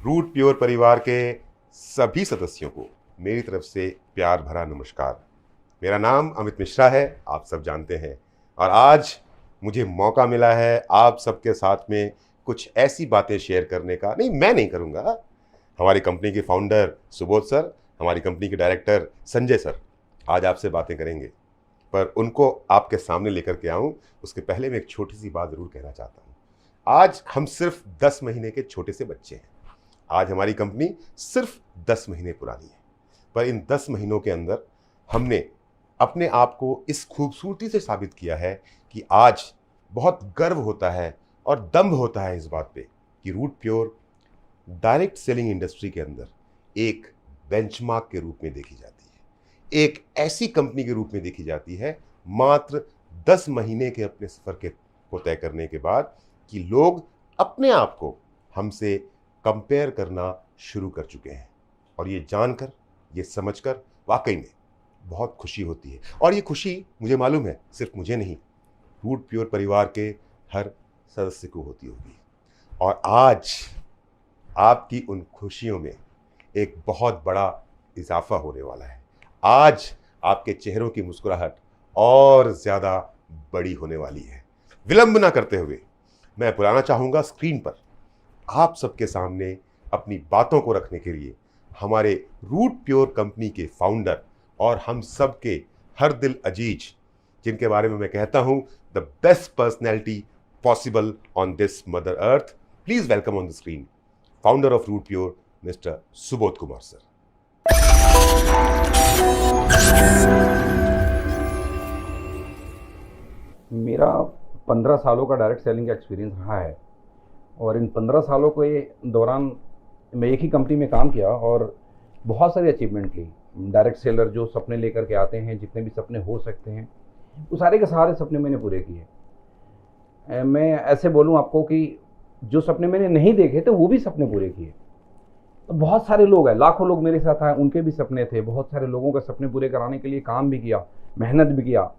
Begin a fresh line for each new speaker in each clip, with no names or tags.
Root pure परिवार के सभी सदस्यों को मेरी तरफ से प्यार भरा नमस्कार। मेरा नाम अमित मिश्रा है, आप सब जानते हैं। और आज मुझे मौका मिला है आप सबके साथ में कुछ ऐसी बातें शेयर करने का। नहीं, मैं नहीं करूँगा, हमारी कंपनी के फाउंडर सुबोध सर, हमारी कंपनी के डायरेक्टर संजय सर आज आपसे बातें करेंगे। पर उनको आपके सामने लेकर के आऊँ उसके पहले मैं एक छोटी सी बात ज़रूर कहना चाहता हूँ। आज हम सिर्फ 10 महीने के छोटे से बच्चे हैं। आज हमारी कंपनी सिर्फ 10 महीने पुरानी है, पर इन 10 महीनों के अंदर हमने अपने आप को इस खूबसूरती से साबित किया है कि आज बहुत गर्व होता है और दम्भ होता है इस बात पे कि Root Pure direct selling industry के अंदर एक बेंचमार्क के रूप में देखी जाती है, एक ऐसी कंपनी के रूप में देखी जाती है मात्र 10 महीने के अपने सफ़र को तय करने के बाद कि लोग अपने आप को हमसे कंपेयर करना शुरू कर चुके हैं। और ये जानकर, ये समझकर वाकई में बहुत खुशी होती है। और ये खुशी मुझे मालूम है सिर्फ मुझे नहीं, रूट प्योर परिवार के हर सदस्य को होती होगी। और आज आपकी उन खुशियों में एक बहुत बड़ा इजाफा होने वाला है। आज आपके चेहरों की मुस्कुराहट और ज़्यादा बड़ी होने वाली है। विलंब ना करते हुए मैं बुलाना चाहूँगा स्क्रीन पर आप सबके सामने अपनी बातों को रखने के लिए हमारे रूट प्योर कंपनी के फाउंडर और हम सब के हर दिल अजीज, जिनके बारे में मैं कहता हूँ the best personality possible on this mother earth. Please welcome on the screen founder of Root Pure mister Subodh Kumar sir.
मेरा 15 सालों का डायरेक्ट सेलिंग का एक्सपीरियंस रहा है और इन 15 सालों के दौरान मैं एक ही कंपनी में काम किया और बहुत सारी अचीवमेंट ली। डायरेक्ट सेलर जो सपने लेकर के आते हैं, जितने भी सपने हो सकते हैं, वो सारे के सारे सपने मैंने पूरे किए। मैं ऐसे बोलूं आपको कि जो सपने मैंने नहीं देखे थे वो भी सपने पूरे किए। तो बहुत सारे लोग हैं, लाखों लोग मेरे साथ आए, उनके भी सपने थे। बहुत सारे लोगों के सपने पूरे कराने के लिए काम भी किया, मेहनत भी किया।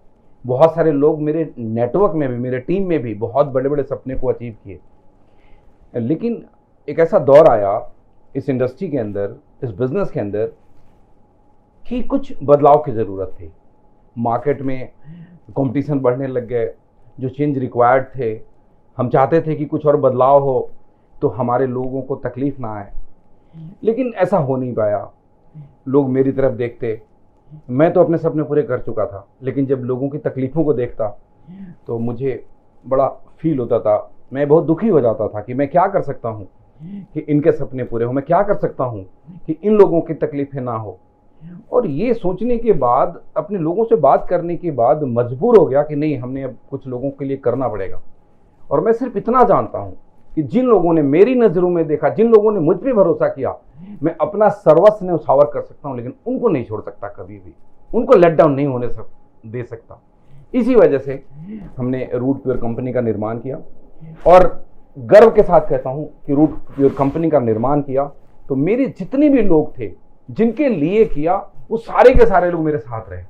बहुत सारे लोग मेरे नेटवर्क में भी, मेरे टीम में भी बहुत बड़े बड़े सपने को अचीव किए। लेकिन एक ऐसा दौर आया इस इंडस्ट्री के अंदर, इस बिजनेस के अंदर, कि कुछ बदलाव की ज़रूरत थी। मार्केट में कंपटीशन बढ़ने लग गए, जो चेंज रिक्वायर्ड थे। हम चाहते थे कि कुछ और बदलाव हो तो हमारे लोगों को तकलीफ ना आए, लेकिन ऐसा हो नहीं पाया। लोग मेरी तरफ देखते, मैं तो अपने सपने पूरे कर चुका था, लेकिन जब लोगों की तकलीफ़ों को देखता तो मुझे बड़ा फील होता था। मैं बहुत दुखी हो जाता था कि मैं क्या कर सकता हूँ कि इनके सपने पूरे हो, मैं क्या कर सकता हूँ कि इन लोगों की तकलीफ़ें ना हो। और ये सोचने के बाद, अपने लोगों से बात करने के बाद मजबूर हो गया कि नहीं, हमने अब कुछ लोगों के लिए करना पड़ेगा। और मैं सिर्फ इतना जानता हूँ कि जिन लोगों ने मेरी नज़रों में देखा, जिन लोगों ने मुझ पर भरोसा किया, मैं अपना सर्वस्व न्यौछावर कर सकता हूँ, लेकिन उनको नहीं छोड़ सकता कभी भी, उनको लेट डाउन नहीं होने दे सकता। इसी वजह से हमने रूट प्योर कंपनी का निर्माण किया और गर्व के साथ कहता हूँ कि रूट प्योर कंपनी का निर्माण किया तो मेरे जितने भी लोग थे जिनके लिए किया, वो सारे के सारे लोग मेरे साथ रहे।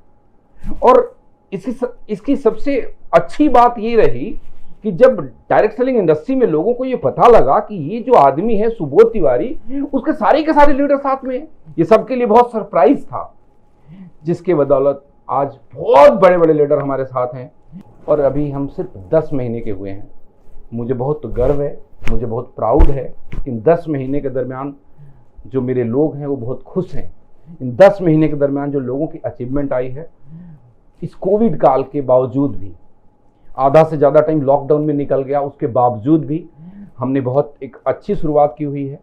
और इसकी सबसे अच्छी बात ये रही कि जब डायरेक्ट सेलिंग इंडस्ट्री में लोगों को ये पता लगा कि ये जो आदमी है सुबोध तिवारी, उसके सारे के सारे लीडर साथ में, ये सबके लिए बहुत सरप्राइज था, जिसके बदौलत आज बहुत बड़े बड़े लीडर हमारे साथ हैं। और अभी हम सिर्फ 10 महीने के हुए हैं। मुझे बहुत गर्व है, मुझे बहुत प्राउड है। इन 10 महीने के दरमियान जो मेरे लोग हैं वो बहुत खुश हैं। इन 10 महीने के दरमियान जो लोगों की अचीवमेंट आई है, इस कोविड काल के बावजूद भी, आधा से ज़्यादा टाइम लॉकडाउन में निकल गया, उसके बावजूद भी हमने बहुत एक अच्छी शुरुआत की हुई है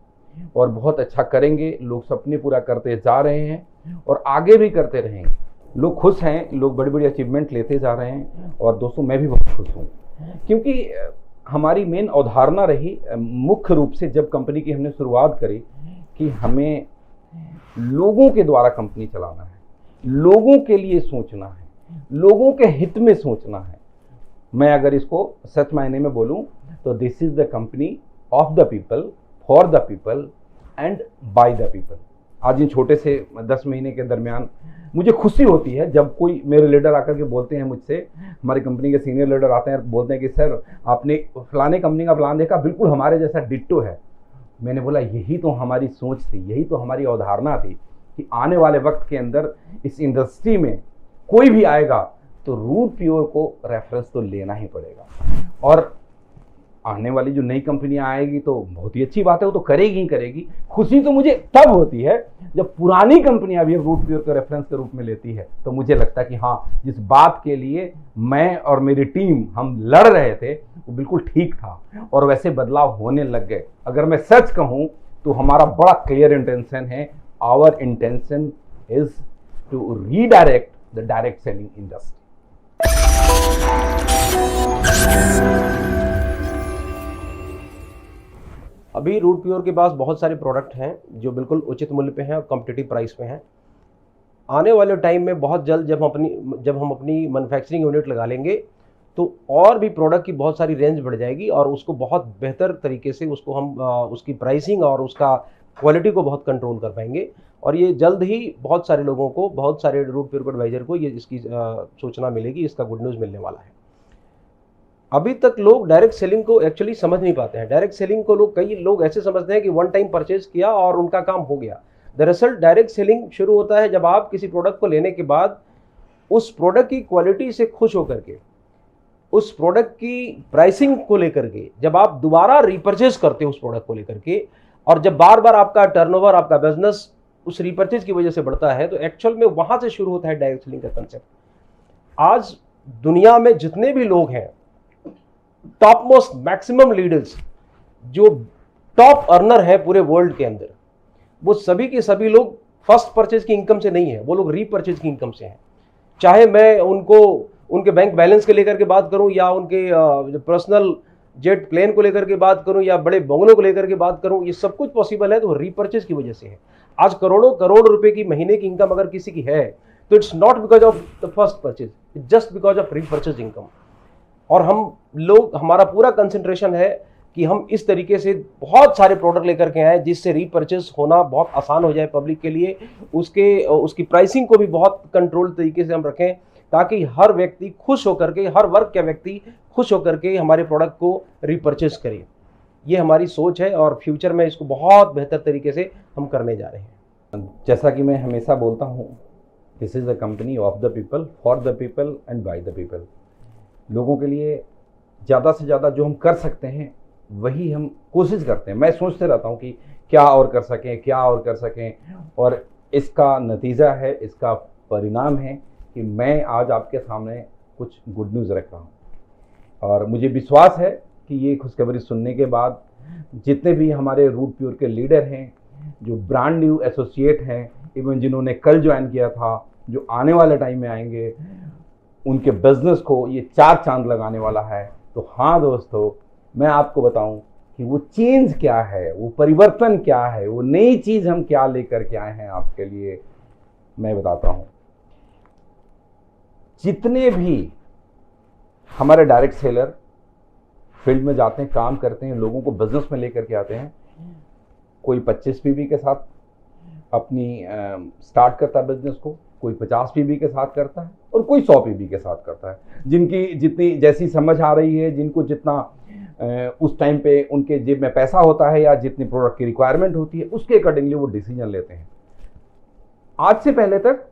और बहुत अच्छा करेंगे। लोग सपने पूरा करते जा रहे हैं और आगे भी करते रहेंगे। लोग खुश हैं, लोग बड़ी बड़ी अचीवमेंट लेते जा रहे हैं। और दोस्तों, मैं भी बहुत खुश हूँ क्योंकि हमारी मेन अवधारणा रही, मुख्य रूप से जब कंपनी की हमने शुरुआत करी, कि हमें लोगों के द्वारा कंपनी चलाना है, लोगों के लिए सोचना है, लोगों के हित में सोचना है। मैं अगर इसको सच मायने में बोलूं तो this is the company of the people, for the people and by the people. आज इन छोटे से 10 महीने के दरमियान मुझे खुशी होती है जब कोई मेरे लीडर आकर के बोलते हैं मुझसे, हमारी कंपनी के सीनियर लीडर आते हैं, बोलते हैं कि सर आपने फलाने कंपनी का प्लान देखा, बिल्कुल हमारे जैसा डिट्टो है। मैंने बोला यही तो हमारी सोच थी, यही तो हमारी अवधारणा थी कि आने वाले वक्त के अंदर इस इंडस्ट्री में कोई भी आएगा तो रूट प्योर को रेफरेंस तो लेना ही पड़ेगा। और आने वाली जो नई कंपनियां आएगी तो बहुत ही अच्छी बात है, वो तो करेगी ही करेगी। खुशी तो मुझे तब होती है जब पुरानी कंपनियां भी रूट प्योर को रेफरेंस के रूप में लेती है, तो मुझे लगता है कि हाँ, जिस बात के लिए मैं और मेरी टीम हम लड़ रहे थे वो बिल्कुल ठीक था और वैसे बदलाव होने लग गए। अगर मैं सच कहूँ तो हमारा बड़ा क्लियर इंटेंशन है, our intention is to redirect the direct selling industry.
अभी रूट प्योर के पास बहुत सारे प्रोडक्ट हैं जो बिल्कुल उचित मूल्य पे हैं और कॉम्पिटिटिव प्राइस पे हैं। आने वाले टाइम में बहुत जल्द जब हम अपनी मैन्युफैक्चरिंग यूनिट लगा लेंगे तो और भी प्रोडक्ट की बहुत सारी रेंज बढ़ जाएगी और उसको बहुत बेहतर तरीके से उसको हम उसकी प्राइसिंग और उसका क्वालिटी को बहुत कंट्रोल कर पाएंगे। और ये जल्द ही बहुत सारे लोगों को, बहुत सारे रूट प्योर एडवाइजर को ये इसकी सूचना मिलेगी, इसका गुड न्यूज़ मिलने वाला है। अभी तक लोग डायरेक्ट सेलिंग को एक्चुअली समझ नहीं पाते हैं। डायरेक्ट सेलिंग को कई लोग ऐसे समझते हैं कि वन टाइम परचेज किया और उनका काम हो गया। दरअसल डायरेक्ट सेलिंग शुरू होता है जब आप किसी प्रोडक्ट को लेने के बाद उस प्रोडक्ट की क्वालिटी से खुश होकर के, उस प्रोडक्ट की प्राइसिंग को लेकर के जब आप दोबारा रिपर्चेज करते हो उस प्रोडक्ट को लेकर के, और जब बार बार आपका टर्नओवर, आपका बिजनेस उस रिपर्चेज की वजह से बढ़ता है, तो एक्चुअल में वहां से शुरू होता है डायरेक्ट सेलिंग का कंसेप्ट। आज दुनिया में जितने भी लोग हैं, टॉप मोस्ट मैक्सिमम लीडर्स, जो टॉप अर्नर है पूरे वर्ल्ड के अंदर, वो सभी के सभी लोग फर्स्ट परचेज की इनकम से नहीं है, वो लोग रीपरचेज की इनकम से हैं। चाहे मैं उनके बैंक बैलेंस के लेकर के बात करूं, या उनके पर्सनल जेट प्लेन को लेकर के बात करूं, या बड़े बंगलों को लेकर के बात करूं, ये सब कुछ पॉसिबल है तो रीपरचेज की वजह से है। आज करोड़ों करोड़ रुपए की महीने की इनकम अगर किसी की है तो it's not because of the first purchase, it's just because of repurchase income. और हमारा पूरा कंसंट्रेशन है कि हम इस तरीके से बहुत सारे प्रोडक्ट लेकर के आए जिससे रीपरचेज होना बहुत आसान हो जाए पब्लिक के लिए। उसकी प्राइसिंग को भी बहुत कंट्रोल तरीके से हम रखें ताकि हर व्यक्ति खुश होकर के, हर वर्ग का व्यक्ति खुश होकर के हमारे प्रोडक्ट को रीपरचेज करे। ये हमारी सोच है और फ्यूचर में इसको बहुत बेहतर तरीके से हम करने जा रहे हैं।
जैसा कि मैं हमेशा बोलता हूँ, this is a company of the people, for the people and by the people. लोगों के लिए ज़्यादा से ज़्यादा जो हम कर सकते हैं वही हम कोशिश करते हैं। मैं सोचते रहता हूँ कि क्या और कर सकें, क्या और कर सकें, और इसका नतीजा है, इसका परिणाम है कि मैं आज आपके सामने कुछ गुड न्यूज़ रख रहा हूँ। और मुझे विश्वास है कि ये खुशखबरी सुनने के बाद जितने भी हमारे रूट प्योर के लीडर हैं, जो ब्रांड न्यू एसोसिएट हैं, इवन जिन्होंने कल ज्वाइन किया था, जो आने वाले टाइम में आएंगे, उनके बिजनेस को ये 4 चांद लगाने वाला है। तो हाँ दोस्तों, मैं आपको बताऊं कि वो चेंज क्या है, वो परिवर्तन क्या है, वो नई चीज़ हम क्या लेकर के आए हैं आपके लिए, मैं बताता हूं। जितने भी हमारे डायरेक्ट सेलर फील्ड में जाते हैं, काम करते हैं, लोगों को बिजनेस में लेकर के आते हैं, कोई 25 पीवी के साथ अपनी स्टार्ट करता है बिजनेस को, कोई 50 पीवी के साथ करता है और कोई 100 पीवी के साथ करता है। जिनकी जितनी जैसी समझ आ रही है, जिनको जितना उस टाइम पे उनके जेब में पैसा होता है या जितनी प्रोडक्ट की रिक्वायरमेंट होती है, उसके अकॉर्डिंगली वो डिसीजन लेते हैं। आज से पहले तक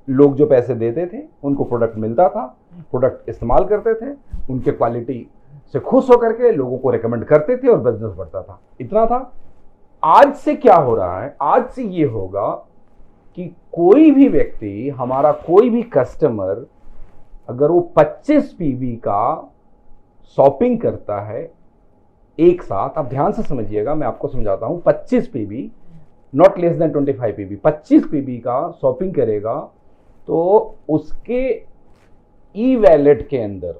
लोग जो पैसे देते थे उनको प्रोडक्ट मिलता था, प्रोडक्ट इस्तेमाल करते थे, उनके क्वालिटी से खुश होकर के लोगों को रेकमेंड करते थे और बिजनेस बढ़ता था। इतना था। आज से क्या हो रहा है? आज से ये होगा कि कोई भी व्यक्ति, हमारा कोई भी कस्टमर, अगर वो 25 पीवी का शॉपिंग करता है एक साथ, आप ध्यान से समझिएगा, मैं आपको समझाता हूं, 25 PV, not less than 25 PV, 25 PV का शॉपिंग करेगा तो उसके ई वैलेट के अंदर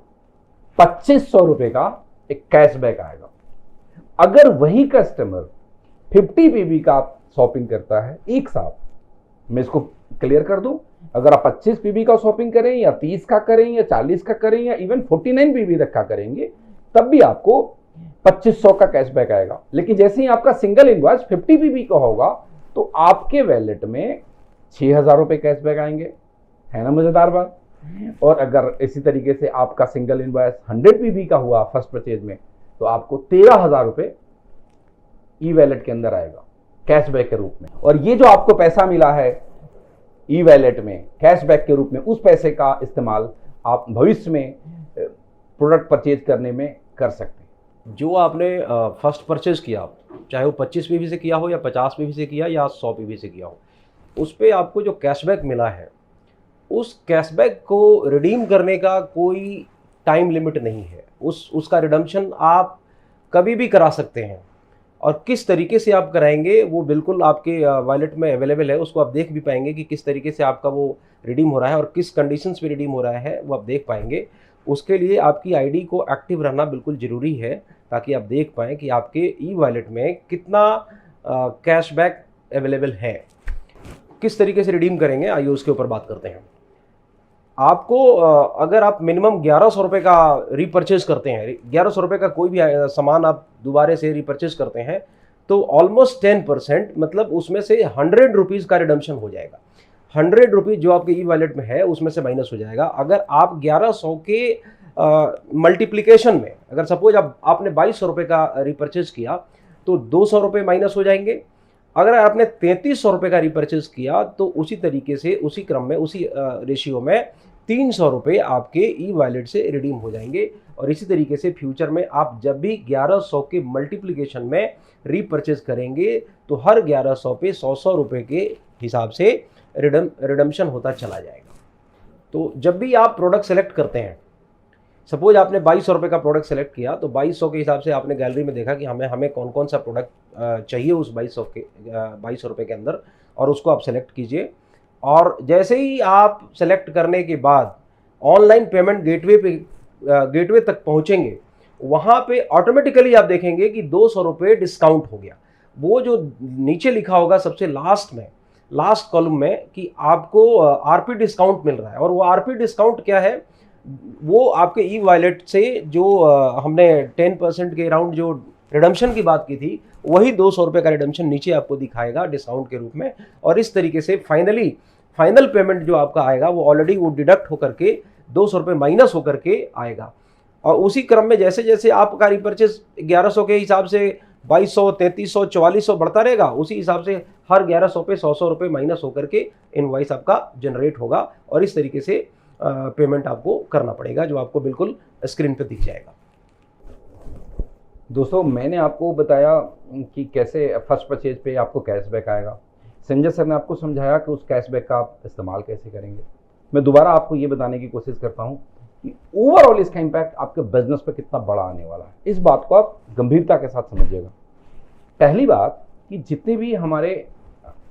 2500 रुपए का एक कैशबैक आएगा। अगर वही कस्टमर 50 पीवी का शॉपिंग करता है एक साथ, मैं इसको क्लियर कर दूं, अगर आप 25 पीवी का शॉपिंग करें या 30 का करें या 40 का करें या इवन 49 पीवी तक का करेंगे, तब भी आपको 2500 का कैशबैक आएगा। लेकिन जैसे ही आपका सिंगल इनवॉइस 50 पीवी का होगा तो आपके वैलेट में 6000 रुपए कैशबैक आएंगे। है ना मजेदार बात? और अगर इसी तरीके से आपका सिंगल इनवॉइस 100 पीवी का हुआ फर्स्ट परचेज में, तो आपको 13000 रुपए ई वैलेट के अंदर आएगा कैशबैक के रूप में, और ये जो आपको पैसा मिला है ई वैलेट में कैशबैक के रूप में, उस पैसे का इस्तेमाल आप भविष्य में प्रोडक्ट परचेज करने में कर सकते हैं।
जो आपने फर्स्ट परचेज किया, चाहे वो 25 पीवी से किया हो या 50 पीवी से किया या 100 पीवी से किया हो, उस पर आपको जो कैशबैक मिला है, उस कैशबैक को रिडीम करने का कोई टाइम लिमिट नहीं है। उसका रिडम्पशन आप कभी भी करा सकते हैं, और किस तरीके से आप कराएंगे वो बिल्कुल आपके वॉलेट में अवेलेबल है। उसको आप देख भी पाएंगे कि किस तरीके से आपका वो रिडीम हो रहा है और किस कंडीशंस पे रिडीम हो रहा है, वो आप देख पाएंगे। उसके लिए आपकी आईडी को एक्टिव रहना बिल्कुल ज़रूरी है, ताकि आप देख पाएँ कि आपके ई वॉलेट में कितना कैशबैक अवेलेबल है। किस तरीके से रिडीम करेंगे, आइए उसके ऊपर बात करते हैं। आपको अगर आप मिनिमम 1100 रुपये का रीपरचेज करते हैं, 1100 रुपये का कोई भी सामान आप दोबारा से रीपरचेज करते हैं, तो ऑलमोस्ट 10%, मतलब उसमें से 100 रुपीज़ का रिडम्पशन हो जाएगा। 100 रुपीज़ जो आपके ई वॉलेट में है उसमें से माइनस हो जाएगा। अगर आप 1100 के मल्टीप्लिकेशन में, अगर सपोज आपने 2200 रुपये का रीपरचेज किया तो 200 रुपये माइनस हो जाएंगे। अगर आपने 3300 रुपये का रीपरचेज किया तो उसी तरीके से, उसी क्रम में, उसी रेशियो में 300 रुपये आपके ई वॉलेट से रिडीम हो जाएंगे। और इसी तरीके से फ्यूचर में आप जब भी 1100 के मल्टीप्लिकेशन में रीपरचेज करेंगे तो हर 1100 पे 100 रुपये के हिसाब से रिडम्पशन होता चला जाएगा। तो जब भी आप प्रोडक्ट सेलेक्ट करते हैं, सपोज आपने 2200 रुपये का प्रोडक्ट सेलेक्ट किया, तो 2200 के हिसाब से आपने गैलरी में देखा कि हमें कौन कौन सा प्रोडक्ट चाहिए उस 2200 रुपये के अंदर, और उसको आप सेलेक्ट कीजिए। और जैसे ही आप सेलेक्ट करने के बाद ऑनलाइन पेमेंट गेटवे तक पहुंचेंगे, वहाँ पे ऑटोमेटिकली आप देखेंगे कि 200 रुपये डिस्काउंट हो गया। वो जो नीचे लिखा होगा सबसे लास्ट कॉलम में कि आपको आरपी डिस्काउंट मिल रहा है, और वो आरपी डिस्काउंट क्या है, वो आपके ई वॉलेट से जो हमने 10% के अराउंड जो रिडम्पशन की बात की थी, वही 200 रुपये का रिडम्पशन नीचे आपको दिखाएगा डिस्काउंट के रूप में। और इस तरीके से फाइनल पेमेंट जो आपका आएगा वो ऑलरेडी वो डिडक्ट होकर के 200 रुपये माइनस होकर के आएगा। और उसी क्रम में जैसे जैसे आपका रिपर्चेज 1100 के हिसाब से 2200, 3300, 4400 बढ़ता रहेगा, उसी हिसाब से हर 1100 पे 100 रुपये माइनस होकर के इनवॉइस आपका जनरेट होगा। और इस तरीके से पेमेंट आपको करना पड़ेगा, जो आपको बिल्कुल स्क्रीन पे दिख जाएगा।
दोस्तों, मैंने आपको बताया कि कैसे फर्स्ट परचेज पे आपको कैशबैक आएगा। संजय सर ने आपको समझाया कि उस कैशबैक का आप इस्तेमाल कैसे करेंगे। मैं दोबारा आपको ये बताने की कोशिश करता हूँ कि ओवरऑल इसका इम्पैक्ट आपके बिजनेस पे कितना बड़ा आने वाला है। इस बात को आप गंभीरता के साथ समझिएगा। पहली बात कि जितने भी हमारे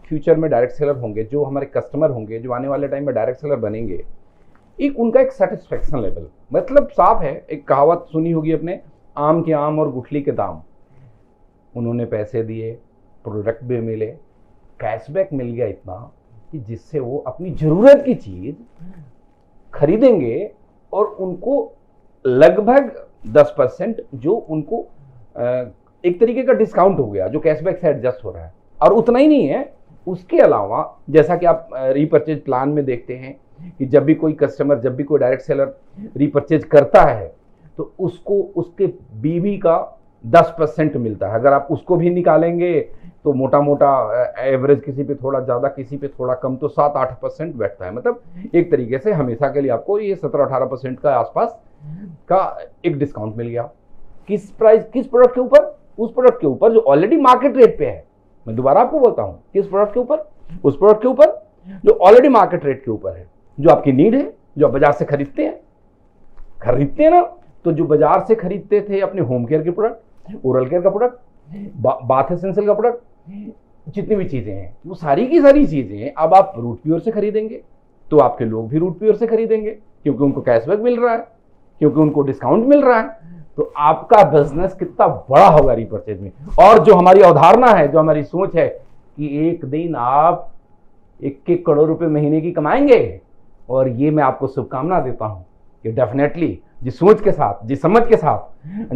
फ्यूचर में डायरेक्ट सेलर होंगे, जो हमारे कस्टमर होंगे, जो आने वाले टाइम में डायरेक्ट सेलर बनेंगे, उनका एक सेटिस्फेक्शन लेवल, मतलब साफ है, एक कहावत सुनी होगी अपने, आम के आम और गुठली के दाम। उन्होंने पैसे दिए, प्रोडक्ट भी मिले, कैशबैक मिल गया इतना कि जिससे वो अपनी ज़रूरत की चीज़ खरीदेंगे, और उनको लगभग 10% जो उनको एक तरीके का डिस्काउंट हो गया, जो कैशबैक से एडजस्ट हो रहा है। और उतना ही नहीं है, उसके अलावा जैसा कि आप रीपरचेज प्लान में देखते हैं कि जब भी कोई कस्टमर, जब भी कोई डायरेक्ट सेलर रीपरचेज करता है तो उसको उसके बीवी का 10% मिलता है। अगर आप उसको भी निकालेंगे तो मोटा मोटा एवरेज किसी पे थोड़ा ज़्यादा, किसी पे थोड़ा कम, तो 7-8% बैठता है। मतलब एक तरीके से हमेशा के लिए आपको ये 17-18% का आसपास का एक डिस्काउंट मिल गया। किस प्रोडक्ट के ऊपर? उस प्रोडक्ट के ऊपर जो ऑलरेडी मार्केट रेट पे है। मैं दोबारा आपको बोलता हूँ, किस प्रोडक्ट के ऊपर? उस प्रोडक्ट के ऊपर जो ऑलरेडी मार्केट रेट के ऊपर है, जो आपकी नीड है, जो आप बाजार से खरीदते हैं ना। तो जो बाजार से खरीदते थे अपने होम केयर के प्रोडक्ट, ओरल केयर का प्रोडक्ट, बाथ एसेंशियल का प्रोडक्ट, जितनी भी चीजें हैं, वो सारी की सारी चीजें अब आप रूट प्योर से खरीदेंगे, तो आपके लोग भी रूट प्योर से खरीदेंगे, क्योंकि उनको कैशबैक मिल रहा है, क्योंकि उनको डिस्काउंट मिल रहा है। तो आपका बिजनेस कितना बड़ा होगा रीपरचेज में। और जो हमारी अवधारणा है, जो हमारी सोच है कि एक दिन आप 1-1 करोड़ रुपए महीने की कमाएंगे, और ये मैं आपको शुभकामना देता हूं कि डेफिनेटली जिस सोच के साथ, जिस समझ के साथ,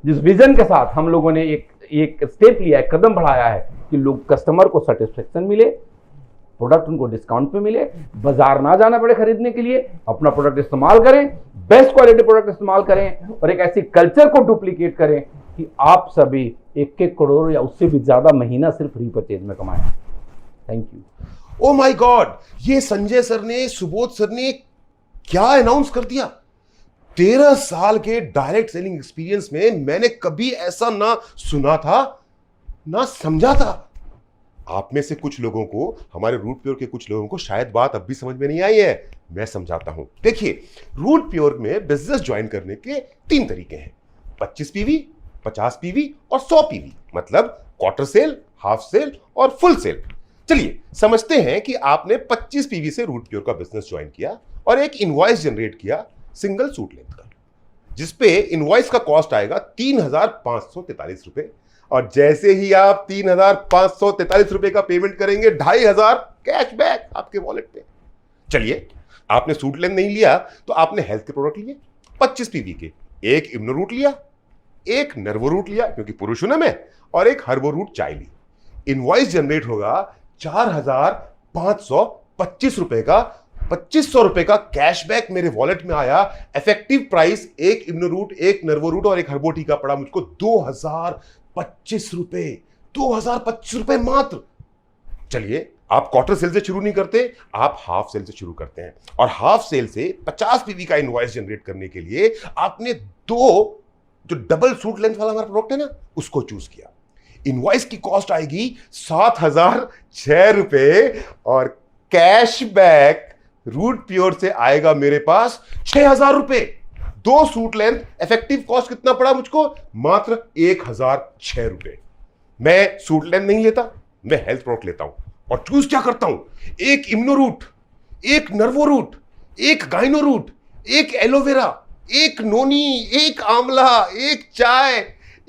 जिस विजन के साथ हम लोगों ने एक स्टेप लिया है, कदम बढ़ाया है कि लोग, कस्टमर को सेटिस्फेक्शन मिले, प्रोडक्ट उनको डिस्काउंट पे मिले, बाजार ना जाना पड़े खरीदने के लिए, अपना प्रोडक्ट इस्तेमाल करें, बेस्ट क्वालिटी प्रोडक्ट इस्तेमाल करें, और एक ऐसी कल्चर को डुप्लीकेट करें कि आप सभी 1-1 करोड़ या उससे भी ज़्यादा महीना सिर्फ रीपरचेज में कमाएं। Thank you.
Oh my God, ये संजय सर ने, सुबोध सर ने क्या अनाउंस कर दिया। 13 साल के डायरेक्ट सेलिंग एक्सपीरियंस में मैंने कभी ऐसा ना सुना था ना समझा था। आप में से कुछ लोगों को, हमारे रूट प्योर के कुछ लोगों को शायद बात अब भी समझ में नहीं आई है। मैं समझाता हूं। देखिए, रूट प्योर में बिजनेस ज्वाइन करने के 3 तरीके हैं: 25 पीवी, 50 पीवी और 100 पीवी, मतलब क्वार्टर सेल, हाफ सेल और फुल सेल। चलिए समझते हैं कि आपने 25 पीवी से रूट प्योर का बिजनेस ज्वाइन किया और एक इनवॉइस जनरेट किया सिंगल सूट लेंथ का, जिसपे इनवॉइस का कॉस्ट आएगा 3,543 रुपए। और जैसे ही आप 3,543 रुपए का पेमेंट करेंगे, 2,500 कैशबैक आपके वॉलेट पे। चलिए, आपने सूट लेंथ नहीं लिया तो आपने हेल्थ के प्रोडक्ट लिए 25 पीवी के, एक इम्यूनोरूट लिया, एक नर्वोरूट लिया क्योंकि पुरुषोनम है, और एक हर्बोरूट चाय ली। इनवॉइस जनरेट होगा 4,525 रुपए का। 2,500 रुपए का कैशबैक मेरे वॉलेट में आया। इफेक्टिव प्राइस एक इम्यूनोरूट, एक नर्वोरूट और एक हर्बोटी का पड़ा मुझको 2,025 रुपए। 2,025 रुपए मात्र। चलिए, आप क्वार्टर सेल से शुरू नहीं करते, आप हाफ सेल से शुरू करते हैं। और हाफ सेल से 50 पीवी का इनवॉइस जनरेट करने के लिए आपने 2 जो डबल सूट लेंथ वाला हमारा प्रोडक्ट है ना, उसको चूज किया। इनवॉइस की कॉस्ट आएगी 7,006 रुपए और कैशबैक रूट प्योर से आएगा मेरे पास 6,000 रुपए। 2 सूट लेंथ, इफेक्टिव कॉस्ट कितना पड़ा मुझको? मात्र 1,006 रुपए। मैं सूट लेंथ नहीं लेता, मैं हेल्थ प्रोडक्ट लेता हूं और चूज क्या करता हूं? एक इम्यूनोरूट, एक नर्वोरूट, एक गाइनोरूट, एक एलोवेरा, एक नोनी, एक आंवला, एक चाय,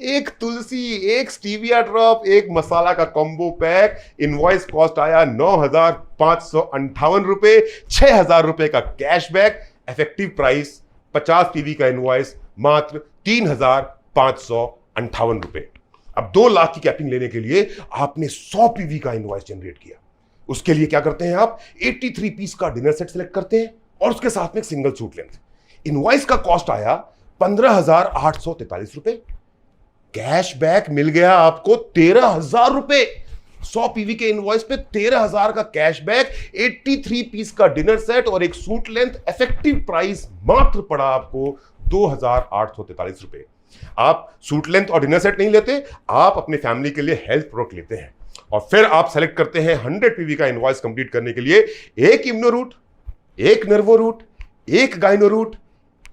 एक तुलसी, एक स्टीविया ड्रॉप, एक मसाला का कॉम्बो पैक। इनवॉइस कॉस्ट आया 9,558 रुपए, 6,000 रुपए का कैशबैक। इफेक्टिव प्राइस 50 पीवी का इनवॉइस मात्र 3,558 रुपए। अब 2 लाख की कैपिंग लेने के लिए आपने 100 पीवी का इनवॉइस जनरेट किया। उसके लिए क्या करते हैं आप? 83 पीस का डिनर सेट सेलेक्ट करते हैं और उसके साथ में एक सिंगल सूट लेंथ। इनवॉइस का कॉस्ट आया 15,843 रुपए। कैशबैक मिल गया आपको 13,000 रुपए। 100 पीवी के इनवॉइस पे 13,000 का कैशबैक, 83 पीस का डिनर सेट और एक सूट लेंथ। इफेक्टिव प्राइस मात्र पड़ा आपको 2,843 रुपए। आप सूट लेंथ और डिनर सेट नहीं लेते, आप अपने फैमिली के लिए हेल्थ प्रोडक्ट लेते हैं और फिर आप सेलेक्ट करते हैं 100 पीवी का इनवॉइस कंप्लीट करने के लिए एक इम्यूनोरूट, एक नर्वोरूट, एक गाइनोरूट,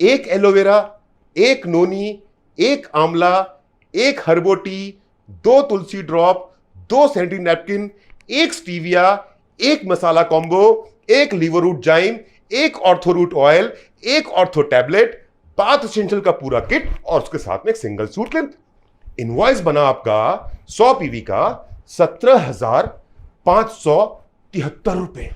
एक एलोवेरा, एक नोनी, एक आंवला, एक हर्बोटी, 2 तुलसी ड्रॉप, 2 सैनिटरी नैपकिन, एक स्टीविया, एक मसाला कॉम्बो, एक लीवररूट जाइम, एक ऑर्थोरूट ऑयल, एक ऑर्थो टैबलेट, बाथ एसेंशियल का पूरा किट और उसके साथ में एक सिंगल सूट लेंथ। इनवॉइस बना आपका 100 पीवी का 17,573 रुपए।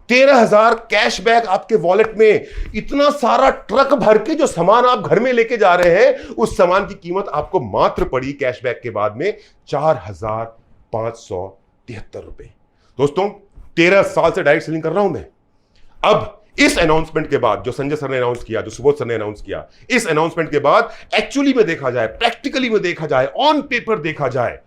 13,000 कैशबैक आपके वॉलेट में। इतना सारा ट्रक भर के जो सामान आप घर में लेके जा रहे हैं, उस सामान की कीमत आपको मात्र पड़ी कैशबैक के बाद में 4,573 रुपए। दोस्तों, 13 साल से डायरेक्ट सेलिंग कर रहा हूं मैं। अब इस अनाउंसमेंट के बाद, जो संजय सर ने अनाउंस किया, जो सुबोध सर ने अनाउंस किया, इस अनाउंसमेंट के बाद एक्चुअली में देखा जाए, प्रैक्टिकली में देखा जाए, ऑन पेपर देखा जाए,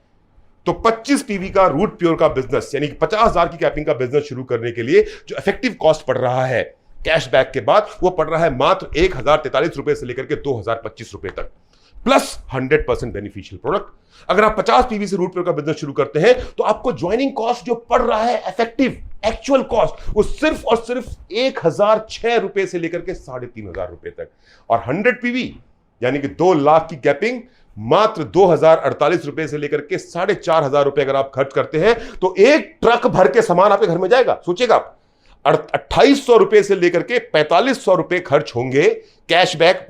तो 25 पीवी का रूट प्योर का बिजनेस, यानी कि 50,000 की कैपिंग का बिजनेस शुरू करने के लिए जो इफेक्टिव कॉस्ट पड़ रहा है कैशबैक के बाद, वो पड़ रहा है मात्र 1,043 रुपए से लेकर के 2,025 रुपए तक, प्लस 100% बेनिफिशियल प्रोडक्ट। अगर आप 50 पीवी से रूट प्योर का बिजनेस शुरू करते हैं तो आपको ज्वाइनिंग कॉस्ट जो पड़ रहा है, इफेक्टिव एक्चुअल कॉस्ट, वो सिर्फ और सिर्फ 1,006 रुपए से लेकर के 3,500 रुपए तक। और 100 पीवी यानी कि 2 लाख की कैपिंग मात्र 2,048 रुपए से लेकर के 4,500 रुपए अगर आप खर्च करते हैं तो एक ट्रक भर के सामान आपके घर में जाएगा। सोचिएगा आप, 2,800 रुपए से लेकर के 4,500 रुपए खर्च होंगे कैशबैक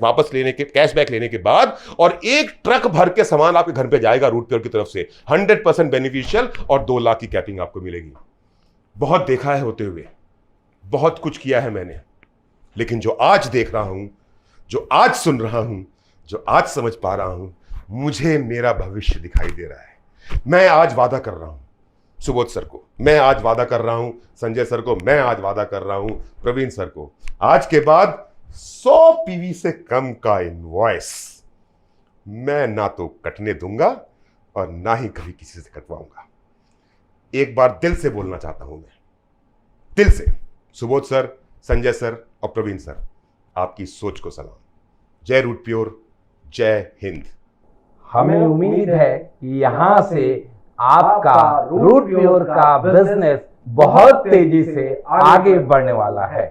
लेने के बाद, और एक ट्रक भर के सामान आपके घर पे जाएगा रूट प्योर की तरफ से। 100% बेनिफिशियल और 2 लाख की कैपिंग आपको मिलेगी। बहुत देखा है होते हुए, बहुत कुछ किया है मैंने, लेकिन जो आज देख रहा हूं, जो आज सुन रहा हूं, जो आज समझ पा रहा हूं, मुझे मेरा भविष्य दिखाई दे रहा है। मैं आज वादा कर रहा हूं सुबोध सर को, मैं आज वादा कर रहा हूं संजय सर को, मैं आज वादा कर रहा हूं प्रवीण सर को, आज के बाद 100 पीवी से कम का इनवॉइस मैं ना तो कटने दूंगा और ना ही कभी किसी से कटवाऊंगा। एक बार दिल से बोलना चाहता हूं मैं, दिल से। सुबोध सर, संजय सर और प्रवीण सर, आपकी सोच को सलाम। जय रूट प्योर, जय हिंद।
हमें उम्मीद है कि यहाँ से आपका रूट प्योर का बिजनेस बहुत तेजी से आगे बढ़ने वाला है।